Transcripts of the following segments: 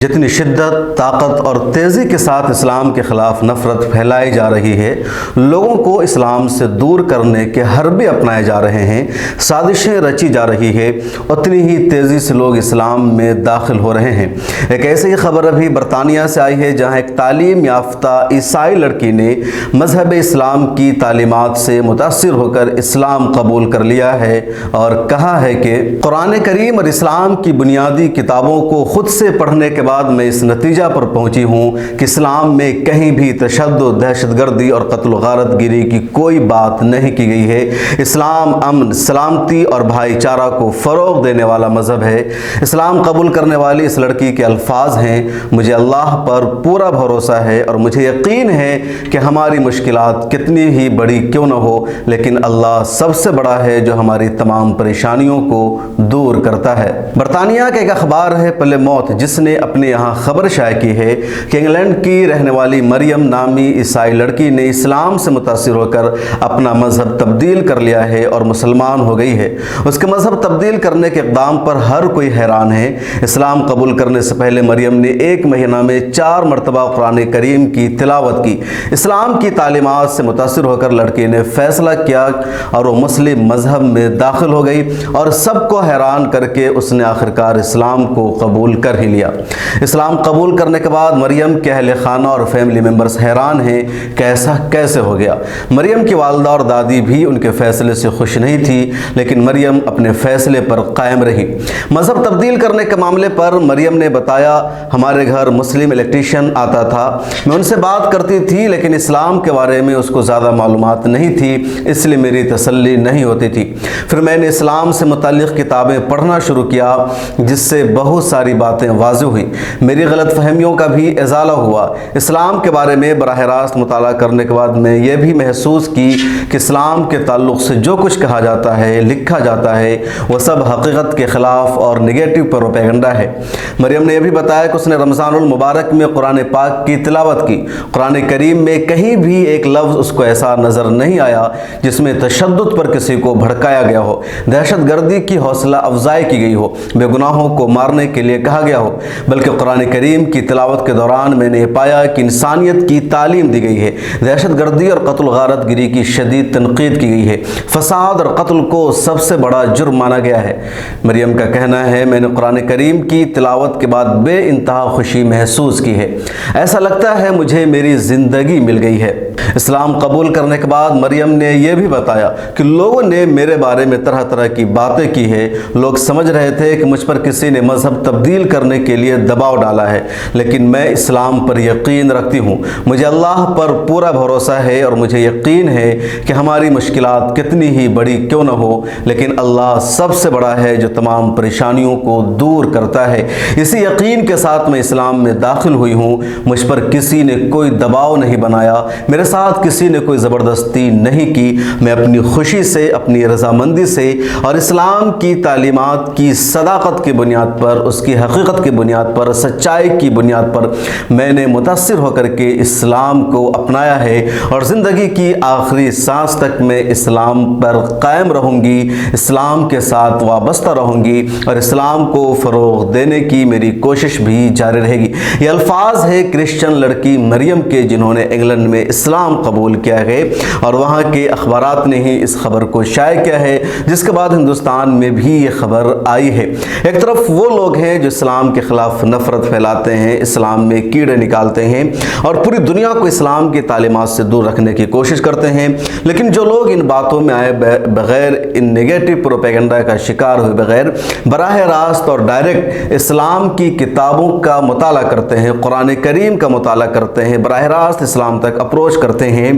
जितनी शिद्दत, ताकत और तेज़ी के साथ इस्लाम के ख़िलाफ़ नफ़रत फैलाई जा रही है, लोगों को इस्लाम से दूर करने के हरबे अपनाए जा रहे हैं, साजिशें रची जा रही है, उतनी ही तेज़ी से लोग इस्लाम में दाखिल हो रहे हैं। एक ऐसी ही ख़बर अभी बरतानिया से आई है, जहां एक तालीम याफ्ता ईसाई लड़की ने मज़हब इस्लाम की तालीमात से मुतासिर होकर इस्लाम कबूल कर लिया है और कहा है कि कुरान करीम और इस्लाम की बुनियादी किताबों को ख़ुद से पढ़ने के बाद मैं इस नतीजा पर पहुंची हूं कि इस्लाम में कहीं भी तशद्दुद, दहशतगर्दी और कत्ल गारत गिरी की कोई बात नहीं की गई है। इस्लाम अमन, सलामती और भाईचारा को फ़रोग़ देने वाला मज़हब है। इस्लाम कबूल करने वाली इस लड़की के अल्फाज हैं, मुझे अल्लाह पर पूरा भरोसा है और मुझे यकीन है कि हमारी मुश्किलात कितनी ही बड़ी क्यों न हो, लेकिन अल्लाह सबसे बड़ा है जो हमारी तमाम परेशानियों को दूर करता है। बरतानिया का एक अखबार है पले मौत, जिसने अपने यहाँ खबर शाया की है कि इंग्लैंड की रहने वाली मरियम नामी ईसाई लड़की ने इस्लाम से मुतासिर होकर अपना मज़हब तब्दील कर लिया है और मुसलमान हो गई है। उसके मज़हब तब्दील करने के इक़दाम पर हर कोई हैरान है। इस्लाम कबूल करने से पहले मरियम ने 1 महीना में 4 मरतबा कुरान करीम की तिलावत की। इस्लाम की तालीमात से मुतासिर होकर लड़की ने फ़ैसला किया और वो मुस्लिम मज़हब में दाखिल हो गई और सबको हैरान करके उसने आखिरकार इस्लाम को कबूल कर ही लिया। इस्लाम कबूल करने के बाद मरियम के अहले खाना और फैमिली मेम्बर्स हैरान हैं कि ऐसा कैसे हो गया। मरियम की वालदा और दादी भी उनके फ़ैसले से खुश नहीं थी, लेकिन मरियम अपने फ़ैसले पर कायम रही। मज़हब तब्दील करने के मामले पर मरियम ने बताया, हमारे घर मुस्लिम इलेक्ट्रीशियन आता था, मैं उनसे बात करती थी, लेकिन इस्लाम के बारे में उसको ज़्यादा मालूमात नहीं थी, इसलिए मेरी तसल्ली नहीं होती थी। फिर मैंने इस्लाम से मुताल्लिक़ किताबें पढ़ना शुरू किया, जिससे बहुत सारी बातें वाज़ेह हुई। मेरी गलत फहमियों का भी इज़ाला हुआ। इस्लाम के बारे में बराह रास्त मुताला करने के बाद मैं ये भी महसूस की कि इस्लाम के ताल्लुक़ से जो कुछ कहा जाता है, लिखा जाता है, वह सब हकीकत के ख़िलाफ़ और नेगेटिव प्रोपेगेंडा है। मरियम ने यह भी बताया कि उसने रमज़ानुल मुबारक में कुरान पाक की तिलावत की। कुरान करीम में कहीं भी एक लफ्ज़ उसको ऐसा नज़र नहीं आया जिसमें तशद्दुद पर किसी को भड़काया गया हो, दहशत गर्दी की हौसला अफजाई की गई हो, बेगुनाहों को मारने के लिए कहा गया हो। बल्कि कुरान करीम की तिलावत के दौरान मैंने पाया कि इंसानियत की तालीम दी गई है, दहशत गर्दी और कत्ल गारत गिरी की शदीद तनकीद की गई है, फसाद और कत्ल को सबसे बड़ा जुर्म माना गया है। मरियम का कहना है, मैंने कुरान करीम की तिलावत के बाद बेइंतहा खुशी महसूस की है। ऐसा लगता है मुझे मेरी ज़िंदगी मिल गई है। इस्लाम कबूल करने के बाद मरियम ने यह भी बताया कि लोगों ने मेरे बारे में तरह तरह की बातें की है। लोग समझ रहे थे कि मुझ पर किसी ने मज़हब तब्दील करने के लिए दबाव डाला है, लेकिन मैं इस्लाम पर यकीन रखती हूँ। मुझे अल्लाह पर पूरा भरोसा है और मुझे यकीन है कि हमारी मुश्किलात कितनी ही बड़ी क्यों न हो, लेकिन अल्लाह सबसे बड़ा है जो तमाम परेशानियों को दूर करता है। इसी यकीन के साथ मैं इस्लाम में दाखिल हुई हूँ। मुझ पर किसी ने कोई दबाव नहीं बनाया, मेरे साथ किसी ने कोई ज़बरदस्ती नहीं की। मैं अपनी खुशी से, अपनी रज़ामंदी से और इस्लाम की तालीमात की सदाकत की बुनियाद पर, उसकी हकीकत की बुनियाद पर, सच्चाई की बुनियाद पर मैंने मुतासिर होकर के इस्लाम को अपनाया है और ज़िंदगी की आखिरी सांस तक मैं इस्लाम पर कायम रहूँगी, इस्लाम के साथ वाबस्ता रहूँगी और इस्लाम को फ़रोग़ देने की मेरी कोशिश भी जारी रहेगी। ये अल्फाज है क्रिश्चियन लड़की मरियम के, जिन्होंने इंग्लैंड में इस्लाम कबूल किया है और वहाँ के अखबारात ने ही इस खबर को शाया किया है, जिसके बाद हिंदुस्तान में भी ये खबर आई है। एक तरफ वो लोग हैं जो इस्लाम के ख़िलाफ़ नफ़रत फैलाते हैं, इस्लाम में कीड़े निकालते हैं और पूरी दुनिया को इस्लाम की तालीमात से दूर रखने की कोशिश करते हैं, लेकिन जो लोग इन बातों में आए बग़ैर, इन नेगेटिव प्रोपेगेंडा का शिकार हुए बग़ैर बराह रास्त और डायरेक्ट इस्लाम की किताबों का मुताला करते हैं, कुरान करीम का मुताला करते हैं, बराह रास्त इस्लाम तक अप्रोच करते हैं,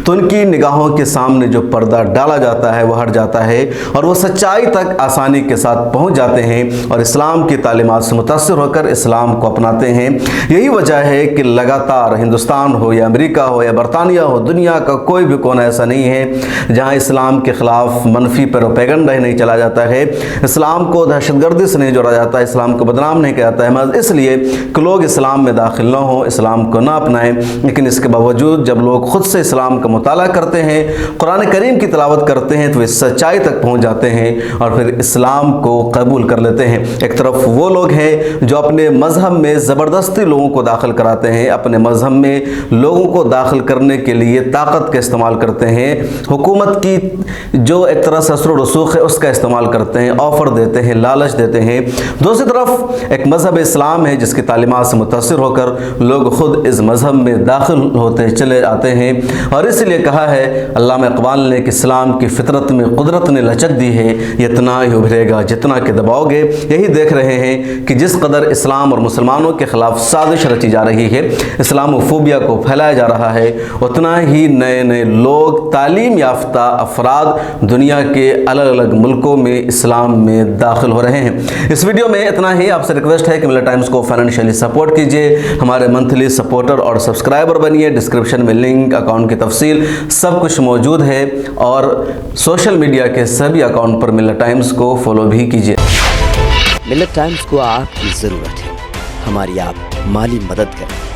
तो उनकी निगाहों के सामने जो पर्दा डाला जाता है वो हट जाता है और वो सच्चाई तक आसानी के साथ पहुँच जाते हैं और इस्लाम की तालीमात से मुतासिर होकर इस्लाम को अपनाते हैं। यही वजह है कि लगातार हिंदुस्तान हो या अमेरिका हो या बरतानिया हो, दुनिया का कोई भी कोना ऐसा नहीं है जहां इस्लाम के ख़िलाफ़ मनफी प्रोपेगेंडा ही नहीं चला जाता है, इस्लाम को दहशतगर्दी से नहीं जोड़ा जाता है, इस्लाम को बदनाम नहीं किया जाता है, मगर इसलिए कि लोग इस्लाम में दाखिल न हो, इस्लाम को ना अपनाएं। लेकिन इसके बावजूद जब लोग ख़ुद से इस्लाम का मुताला करते हैं, कुरान करीम की तिलावत करते हैं, तो इस सच्चाई तक पहुँच जाते हैं और फिर इस्लाम को कबूल कर लेते हैं। एक तरफ वो लोग हैं जो अपने مذہب میں زبردستی لوگوں کو داخل کراتے ہیں، اپنے مذہب میں لوگوں کو داخل کرنے کے لیے طاقت کا استعمال کرتے ہیں، حکومت کی جو ایک طرح سے اثر و رسوخ ہے اس کا استعمال کرتے ہیں، آفر دیتے ہیں، لالچ دیتے ہیں۔ دوسری طرف ایک مذہب اسلام ہے جس کی تعلیمات سے متاثر ہو کر لوگ خود اس مذہب میں داخل ہوتے چلے آتے ہیں، اور اس لیے کہا ہے علامہ اقبال نے کہ اسلام کی فطرت میں قدرت نے لچک دی ہے، یہ اتنا ہی ابھرے گا جتنا کہ دباؤ گے۔ یہی دیکھ رہے ہیں کہ جس قدر اسلام اور مسلمانوں کے خلاف سازش رچی جا رہی ہے، اسلام و فوبیا کو پھیلایا جا رہا ہے، اتنا ہی نئے نئے لوگ، تعلیم یافتہ افراد دنیا کے الگ الگ ملکوں میں اسلام میں داخل ہو رہے ہیں۔ اس ویڈیو میں اتنا ہی۔ آپ سے ریکویسٹ ہے کہ ملت ٹائمز کو فائنینشیلی سپورٹ کیجئے، ہمارے منتھلی سپورٹر اور سبسکرائبر بنیے۔ ڈسکرپشن میں لنک، اکاؤنٹ کی تفصیل سب کچھ موجود ہے، اور سوشل میڈیا کے سبھی اکاؤنٹ پر ملت ٹائمز کو فالو بھی کیجئے۔ ملت ٹائمز کو آپ کی ضرورت ہے، ہماری آپ مالی مدد کریں۔